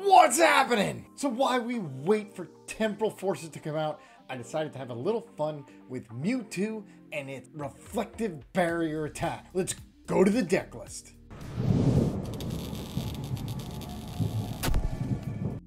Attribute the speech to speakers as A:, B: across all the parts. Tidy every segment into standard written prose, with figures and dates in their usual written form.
A: What's happening? So while we wait for Temporal Forces to come out, I decided to have a little fun with Mewtwo and its reflective barrier attack. Let's go to the deck list.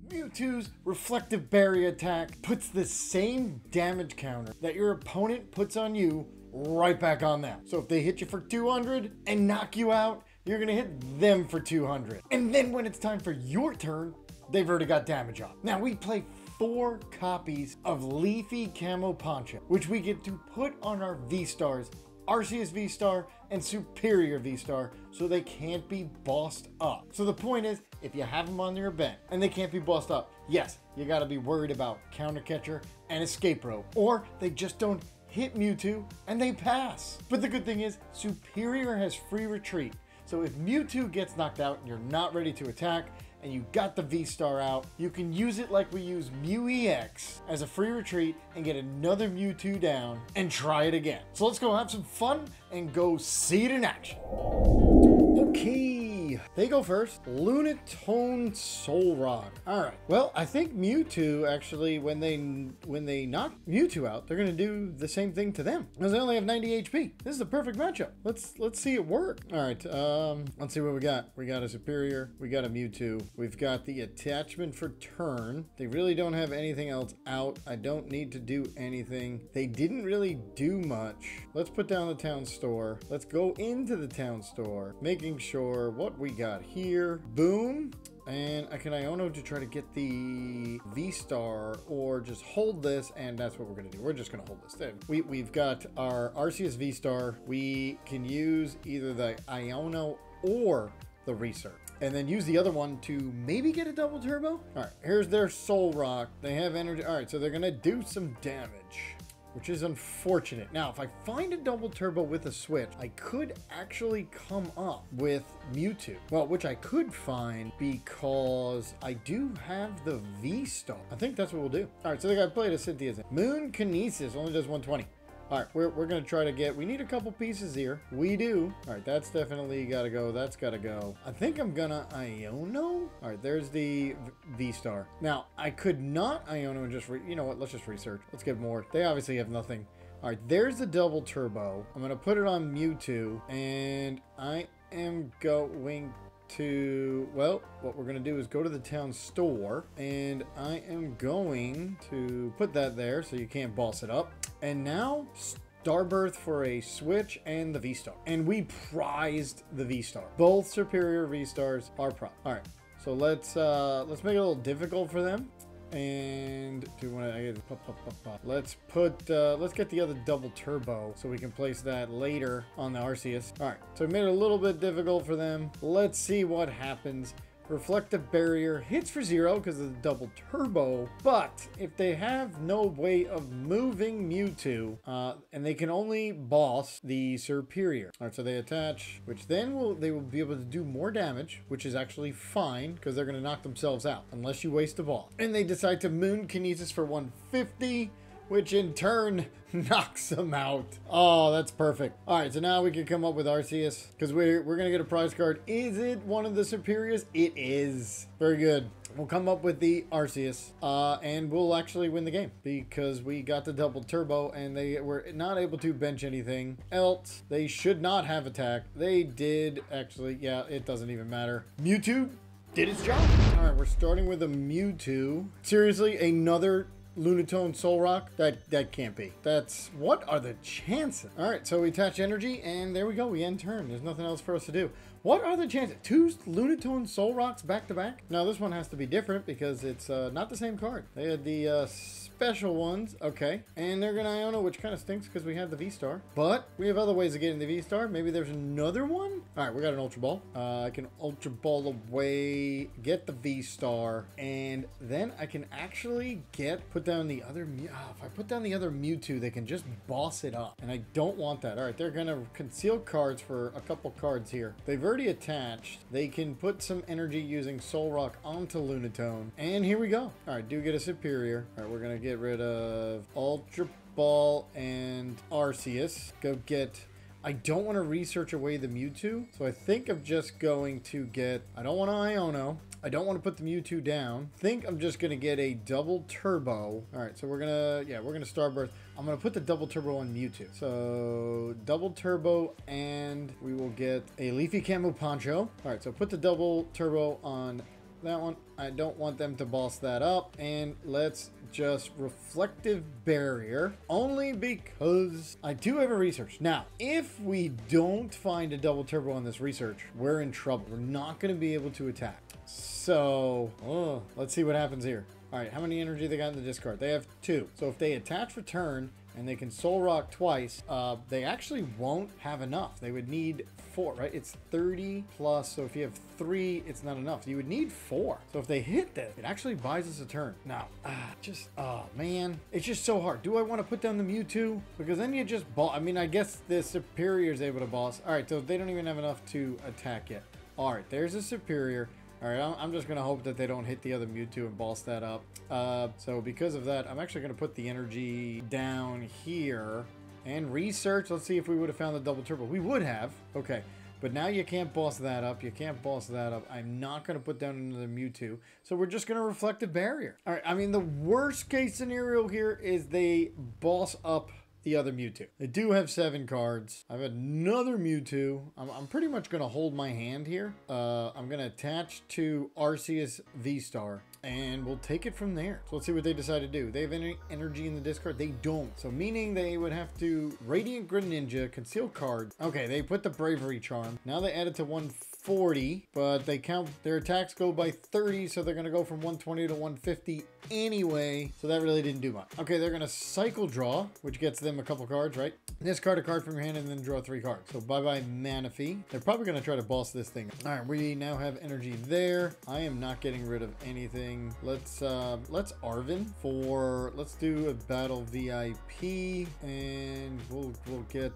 A: Mewtwo's reflective barrier attack puts the same damage counter that your opponent puts on you right back on them. So if they hit you for 200 and knock you out, you're gonna hit them for 200. And then when it's time for your turn, they've already got damage on. Now we play 4 copies of Leafy Camo Poncho, which we get to put on our V-Stars, Arceus V-Star and Serperior V-Star, so they can't be bossed up. So the point is, if you have them on your event and they can't be bossed up, yes, you gotta be worried about Counter Catcher and Escape Rope, or they just don't hit Mewtwo and they pass. But the good thing is, Serperior has free retreat. So if Mewtwo gets knocked out and you're not ready to attack, and you got the V-Star out, you can use it like we use Mew EX as a free retreat and get another Mewtwo down and try it again. So let's go have some fun and go see it in action. Okay, they go first. Lunatone Solrock. All right. Well, I think Mewtwo actually, when they knock Mewtwo out, they're gonna do the same thing to them because they only have 90 HP. This is the perfect matchup. Let's see it work. All right. Let's see what we got. We got a Serperior. We got a Mewtwo. We've got the attachment for turn. They really don't have anything else out. I don't need to do anything. They didn't really do much. Let's put down the town store. Let's go into the town store, making sure what we got here. Boom. And I can Iono to try to get the V-Star or just hold this, and that's what we're going to do. We're just going to hold this. We've got our Arceus V-Star. We can use either the Iono or the Research, and then use the other one to maybe get a double turbo. All right, here's their Solrock. They have energy. All right, so they're going to do some damage, which is unfortunate. Now, if I find a double turbo with a switch, I could actually come up with Mewtwo. Well, which I could find because I do have the V-Star. I think that's what we'll do. All right, so they got played a Cynthia's. Moon Kinesis only does 120. All right, we're going to try to get, we need a couple pieces here. We do. All right, that's definitely got to go. That's got to go. I think I'm going to Iono. All right, there's the V-Star. Now, I could not Iono and just, you know what, let's just research. Let's get more. They obviously have nothing. All right, there's the double turbo. I'm going to put it on Mewtwo, and I am going to, well, what we're going to do is go to the town store, and I am going to put that there so you can't boss it up. And now Starbirth for a Switch and the V-Star. And we prized the V-Star. Both Serperior V-Stars are prized. All right, so let's make it a little difficult for them. And do you want to? Let's get the other double turbo so we can place that later on the Arceus. All right, so we made it a little bit difficult for them. Let's see what happens. Reflective barrier hits for 0 because of the double turbo, but if they have no way of moving Mewtwo, and they can only boss the Serperior. All right, so they attach, which then they will be able to do more damage, which is actually fine because they're going to knock themselves out unless you waste a ball. And they decide to Moon Kinesis for 150. Which in turn knocks them out. Oh, that's perfect. All right, so now we can come up with Arceus because we're gonna get a prize card. Is it one of the Serperiors? It is. Very good. We'll come up with the Arceus, and we'll actually win the game because we got the double turbo and they were not able to bench anything else. They should not have attack. They did actually. Yeah, it doesn't even matter. Mewtwo did its job. All right, we're starting with a Mewtwo. Seriously, another Lunatone Solrock? That can't be. That's, what are the chances? All right, so we attach energy, and there we go. We end turn. There's nothing else for us to do. What are the chances? 2 Lunatone Solrocks back to back? Now this one has to be different because it's not the same card. They had the special ones. Okay, and they're gonna Iono, which kind of stinks because we had the V-Star. But we have other ways of getting the V-Star. Maybe there's another one. All right, we got an Ultra Ball. I can Ultra Ball away, get the V-Star, and then I can actually put down the other. If I put down the other Mewtwo, they can just boss it up, and I don't want that. All right, they're gonna conceal cards for a couple cards here. They've already attached. They can put some energy using Solrock onto Lunatone, and here we go. All right, do get a Serperior. All right, we're gonna get rid of Ultra Ball and Arceus. Go get I don't want to research away the Mewtwo, so I think I'm just going to get, I don't want to Iono. I don't want to put the Mewtwo down. Think I'm just going to get a double turbo. All right, so we're going to Starburst. I'm going to put the double turbo on Mewtwo. So double turbo, and we will get a Leafy Camo Poncho. All right, so put the double turbo on that one. I don't want them to boss that up. And let's just reflective barrier, only because I do have a research. Now, if we don't find a double turbo on this research, we're in trouble. We're not going to be able to attack. So, let's see what happens here. All right, how many energy they got in the discard? They have 2. So if they attach return and they can Solrock twice, they actually won't have enough. They would need 4, right? It's 30 plus. So if you have 3, it's not enough. You would need 4. So if they hit this, it actually buys us a turn. Now, oh man, it's just so hard. Do I want to put down the Mewtwo? Because then you just boss. I mean, I guess the Serperior is able to boss. All right, so they don't even have enough to attack yet. All right, there's a Serperior. All right, I'm just going to hope that they don't hit the other Mewtwo and boss that up. So because of that, I'm actually going to put the energy down here and research. Let's see if we would have found the double turbo. We would have. Okay, but now you can't boss that up. You can't boss that up. I'm not going to put down another Mewtwo. So we're just going to reflective barrier. All right, I mean, the worst case scenario here is they boss up the other Mewtwo. They do have 7 cards. I have another Mewtwo. I'm pretty much going to hold my hand here. I'm going to attach to Arceus VSTAR, and we'll take it from there. So let's see what they decide to do. They have any energy in the discard? They don't. So meaning they would have to Radiant Greninja, conceal card. Okay, they put the Bravery Charm. Now they add it to 140, but they count their attacks go by 30, so they're going to go from 120 to 150 anyway. So that really didn't do much. Okay, they're going to cycle draw, which gets them a couple cards, right? Discard a card from your hand and then draw 3 cards. So bye-bye Manaphy. They're probably going to try to boss this thing. All right, we now have energy there. I am not getting rid of anything. Let's Arven for, let's do a Battle VIP, and we'll get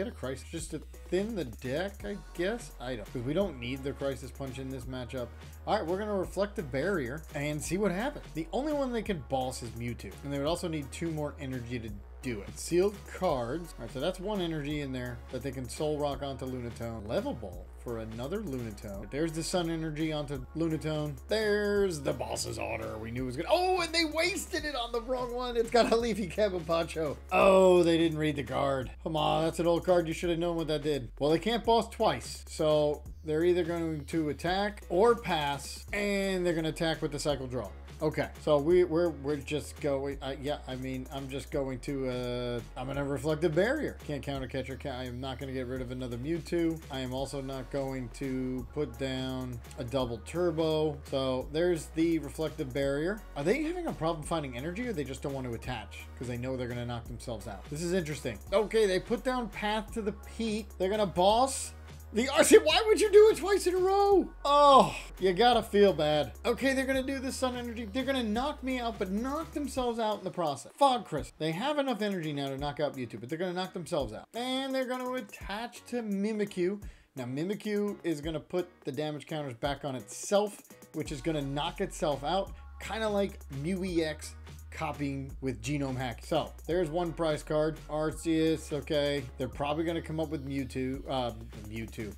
A: a Crisis just to thin the deck, I guess. I don't, because we don't need the Crisis Punch in this matchup. All right, we're going to Reflective Barrier and see what happens. The only one they can boss is Mewtwo, and they would also need 2 more energy to do it. Sealed cards. All right, so that's 1 energy in there that they can Soul Rock onto Lunatone. Level Ball for another Lunatone. There's the Sun energy onto Lunatone. There's the boss's order. We knew it was good. Oh, and they wasted it on the wrong one. It's got a Leafy Camo Poncho. Oh, they didn't read the card. Come on, that's an old card. You should have known what that did. Well, they can't boss twice, so they're either going to attack or pass, and they're going to attack with the cycle draw. Okay, so we're just going, yeah, I mean, I'm just going to, I'm going to Reflective Barrier. Can't counter catcher. I am not going to get rid of another Mewtwo. I am also not going to put down a double turbo. So there's the Reflective Barrier. Are they having a problem finding energy, or they just don't want to attach because they know they're going to knock themselves out? This is interesting. Okay, they put down Path to the Peak. They're going to boss the Arceus. Why would you do it twice in a row? Oh, you gotta feel bad. Okay, they're gonna do this Sun energy. They're gonna knock me out, but knock themselves out in the process. Fog Crystal. They have enough energy now to knock out Mewtwo, but they're gonna knock themselves out. And they're gonna attach to Mimikyu. Now, Mimikyu is gonna put the damage counters back on itself, which is gonna knock itself out, kind of like MewEX copying with genome hack. So there's 1 prize card. Arceus. Okay, they're probably going to come up with Mewtwo.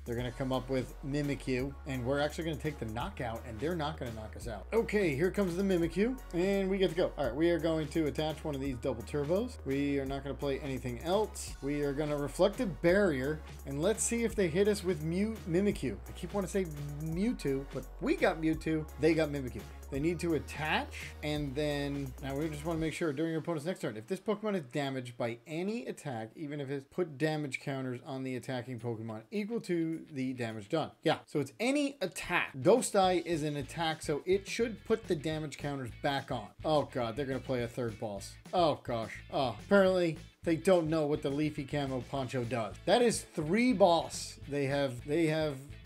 A: They're going to come up with Mimikyu, and we're actually going to take the knockout, and they're not going to knock us out. Okay, here comes the Mimikyu, and we get to go. All right, we are going to attach one of these double turbos. We are not going to play anything else. We are going to Reflective Barrier, and let's see if they hit us with Mimikyu. I keep wanting to say Mewtwo, but we got Mewtwo. They got Mimikyu. They need to attach, and then now we just want to make sure during your opponent's next turn, if this Pokemon is damaged by any attack, even if it's put damage counters on the attacking Pokemon equal to the damage done. Yeah, so it's any attack. Ghost Eye is an attack, so it should put the damage counters back on. Oh god, they're gonna play a 3rd boss. Oh gosh. Oh, apparently they don't know what the Leafy Camo Poncho does. That is 3 boss. They have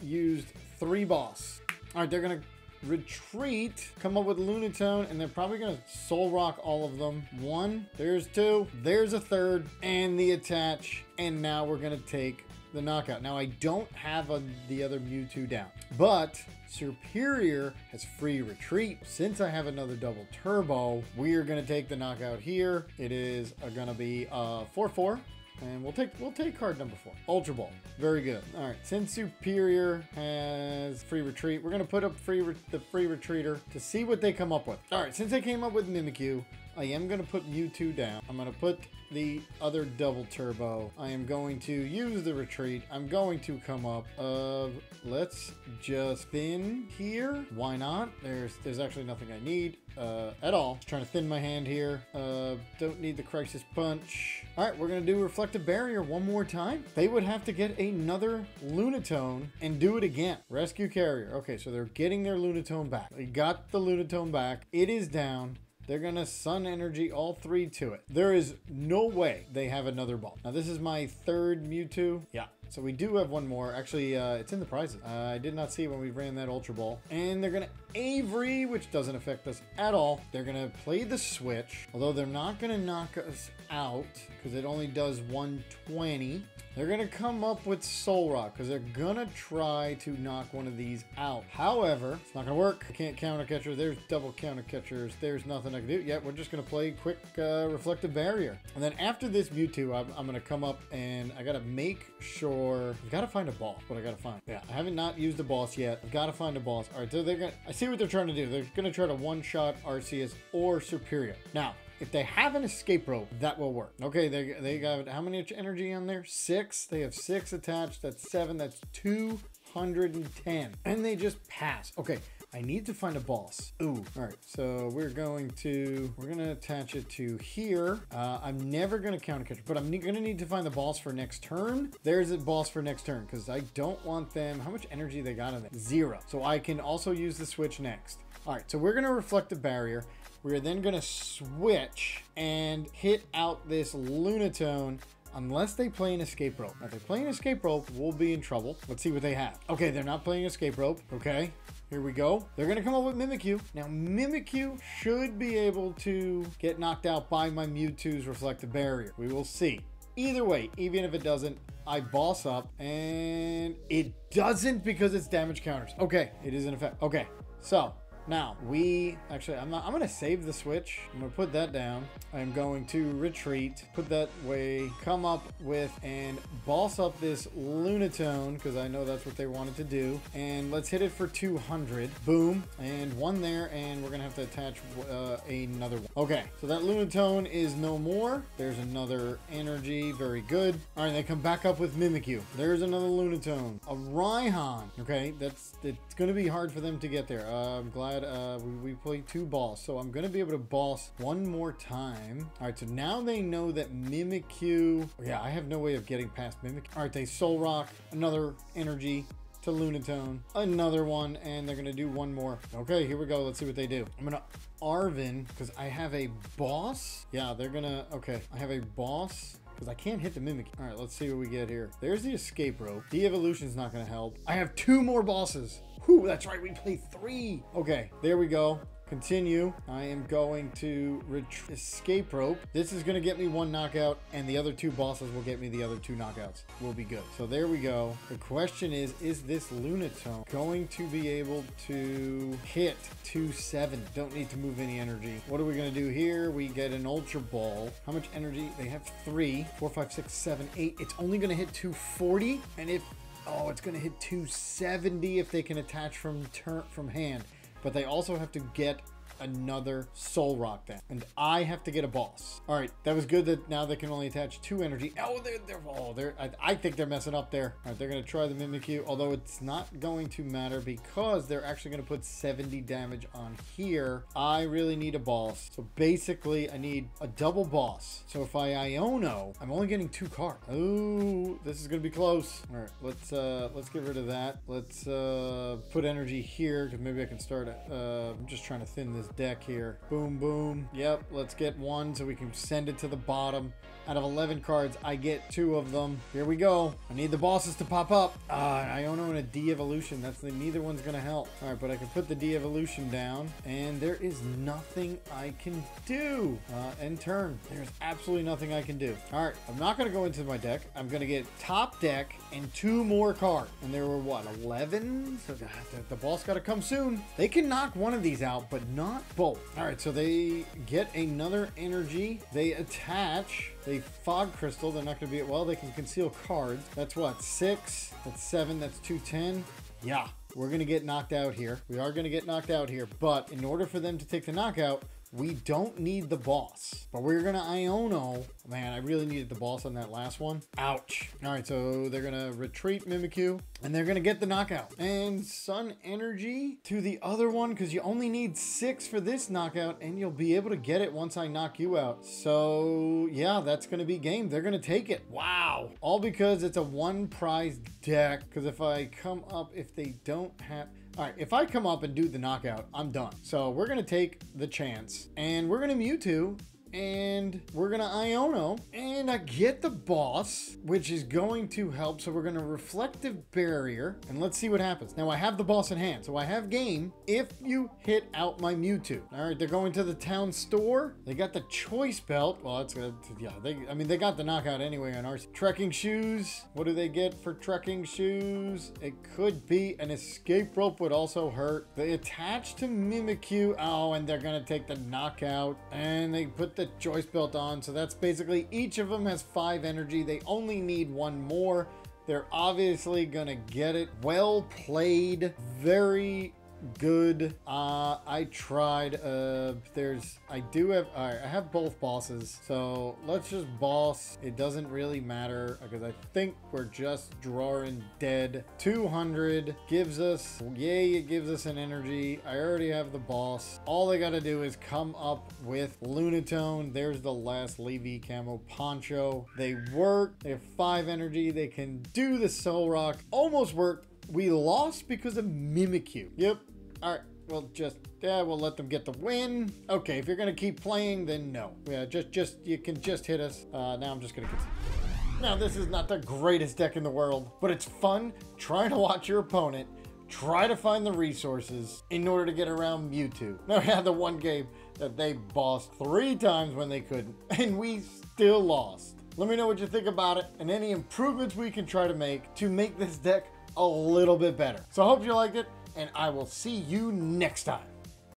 A: used 3 boss. All right, they're gonna retreat, come up with Lunatone, and they're probably gonna Soul Rock all of them. 1, there's 2, there's a 3rd, and the attach, and now we're gonna take the knockout. Now I don't have the other Mewtwo down, but Serperior has free retreat. Since I have another double turbo, we are gonna take the knockout here. It is gonna be 4-4. And we'll take card number 4. Ultra Ball. Very good. All right. Since Serperior has free retreat, we're gonna put up the free retreater to see what they come up with. All right. Since they came up with Mimikyu, I am gonna put Mewtwo down. I'm gonna put the other double turbo. I am going to use the retreat. I'm going to come up of, let's just spin here. Why not? There's actually nothing I need at all. Just trying to thin my hand here. Don't need the crisis punch. All right, we're gonna do reflective barrier one more time. They would have to get another Lunatone and do it again. Rescue carrier. Okay, so they're getting their Lunatone back. They got the Lunatone back. It is down. They're gonna Sun Energy all 3 to it. There is no way they have another ball. Now this is my 3rd Mewtwo. Yeah, so we do have one more. Actually, it's in the prizes. I did not see when we ran that Ultra Ball. And they're gonna Avery, which doesn't affect us at all. They're gonna play the Switch, although they're not gonna knock us out because it only does 120. They're gonna come up with Solrock because they're gonna try to knock one of these out. However, it's not gonna work. I can't counter catcher. There's double counter catchers. There's nothing I can do. Yeah, we're just gonna play quick reflective barrier. And then after this Mewtwo, I'm gonna come up and I gotta make sure. I've gotta find a boss. What I gotta find. Yeah, I haven't not used the boss yet. I've gotta find a boss. All right, so they're gonna. I see what they're trying to do. They're gonna try to one-shot Arceus or Serperior. Now, if they have an escape rope, that will work. Okay, they got how many energy on there? 6. They have 6 attached. That's 7. That's 210. And they just pass. Okay, I need to find a boss. Ooh, all right. So we're gonna attach it to here. I'm never gonna counter catch, but I'm gonna need to find the boss for next turn. There's a boss for next turn because I don't want them. How much energy they got in there? 0. So I can also use the switch next. All right, so we're gonna reflect the barrier. We're then gonna switch and hit out this Lunatone unless they play an escape rope. Now, if they play an escape rope, we'll be in trouble. Let's see what they have. Okay, they're not playing escape rope. Okay, here we go. They're gonna come up with Mimikyu. Now, Mimikyu should be able to get knocked out by my Mewtwo's reflective barrier. We will see. Either way, even if it doesn't, I boss up and it doesn't because it's damage counters. Okay, it is in effect. Okay, so now I'm gonna save the switch. I'm gonna put that down. I'm going to retreat, put that way, come up with and boss up this Lunatone because I know that's what they wanted to do. And let's hit it for 200. Boom, and 1 there, and we're gonna have to attach another one. Okay, so that Lunatone is no more. There's another energy, very good. All right, they come back up with Mimikyu. There's another Lunatone, a Raihan. Okay, it's gonna be hard for them to get there. I'm glad we played 2 balls, so I'm gonna be able to boss one more time. All right, so now they know that Mimikyu. Yeah, I have no way of getting past Mimikyu. All right, they Solrock, another energy to Lunatone, another one, and they're gonna do one more. Okay, here we go. Let's see what they do. I'm gonna Arven because I have a boss. Yeah, they're gonna. Okay, I have a boss because I can't hit the Mimikyu. All right, let's see what we get here. There's the escape rope. De-evolution's not gonna help. I have 2 more bosses. Whew, that's right, we played 3. Okay, there we go. Continue. I am going to escape rope. This is going to get me 1 knockout, and the other 2 bosses will get me the other 2 knockouts. We'll be good. So there we go. The question is this Lunatone going to be able to hit 270? Don't need to move any energy. What are we going to do here? We get an Ultra Ball. How much energy? They have 3, 4, 5, 6, 7, 8. It's only going to hit 240, and if oh, it's going to hit 270 if they can attach from hand. But they also have to get another Solrock then. And I have to get a boss. All right, that was good that now they can only attach 2 energy. Oh, I think they're messing up there. All right, they're going to try the Mimikyu, although it's not going to matter because they're actually going to put 70 damage on here. I really need a boss. So basically, I need a double boss. So if I Iono, I'm only getting 2 cards. Oh, this is going to be close. All right, let's get rid of that. Let's put energy here because maybe I can start. I'm just trying to thin this deck here. Boom, boom. Yep, let's get 1 so we can send it to the bottom. Out of 11 cards, I get 2 of them. Here we go. I need the bosses to pop up. Iono and a de-evolution. Neither one's gonna help. All right, but I can put the de-evolution down, and there is nothing I can do. End turn. There's absolutely nothing I can do. All right, I'm not gonna go into my deck. I'm gonna get top deck and 2 more cards. And there were what, 11? So the boss gotta come soon. They can knock one of these out, but not not both. All right, so they get another energy. They attach a fog crystal. They're not going to be, well, they can conceal cards. That's what, 6, that's 7, that's 210. Yeah, we're going to get knocked out here. We are going to get knocked out here, but in order for them to take the knockout, we don't need the boss, but we're gonna Iono. Man, I really needed the boss on that last one. Ouch. All right, so they're gonna retreat Mimikyu, and they're gonna get the knockout. And Sun Energy to the other one, because you only need 6 for this knockout, and you'll be able to get it once I knock you out. So yeah, that's gonna be game. They're gonna take it. Wow. All because it's a 1 prize deck, because if I come up, if they don't have... All right, if I come up and do the knockout, I'm done. So we're going to take the chance, and we're going to Mewtwo, and we're going to Iono, and I get the boss, which is going to help. So we're going to Reflective Barrier, and let's see what happens. Now, I have the boss in hand, so I have game if you hit out my Mewtwo. All right, they're going to the Town Store. They got the Choice Belt. Well, that's good. Yeah, they got the knockout anyway on ours. Trekking Shoes. What do they get for Trekking Shoes? It could be an Escape Rope would also hurt. They attach to Mimikyu. Oh, and they're going to take the knockout, and they put the Choice Belt on. So that's basically each of them has 5 energy. They only need 1 more. They're obviously gonna get it. Well played. Very good. I tried. I do have, all right, I have both bosses, so let's just boss. It doesn't really matter because I think we're just drawing dead. 200 gives us, yay, it gives us an energy. I already have the boss. All they got to do is come up with Lunatone. There's the last Leafy Camo Poncho. They work. They have 5 energy. They can do the Solrock. Almost worked. We lost because of Mimikyu. Yep. All right, well, we'll let them get the win. Okay, if you're gonna keep playing, then no. Yeah, you can just hit us. Now I'm just gonna continue. Now, this is not the greatest deck in the world, but it's fun trying to watch your opponent try to find the resources in order to get around Mewtwo. Now, we had the one game that they bossed 3 times when they couldn't, and we still lost. Let me know what you think about it and any improvements we can try to make this deck a little bit better. So I hope you liked it, and I will see you next time.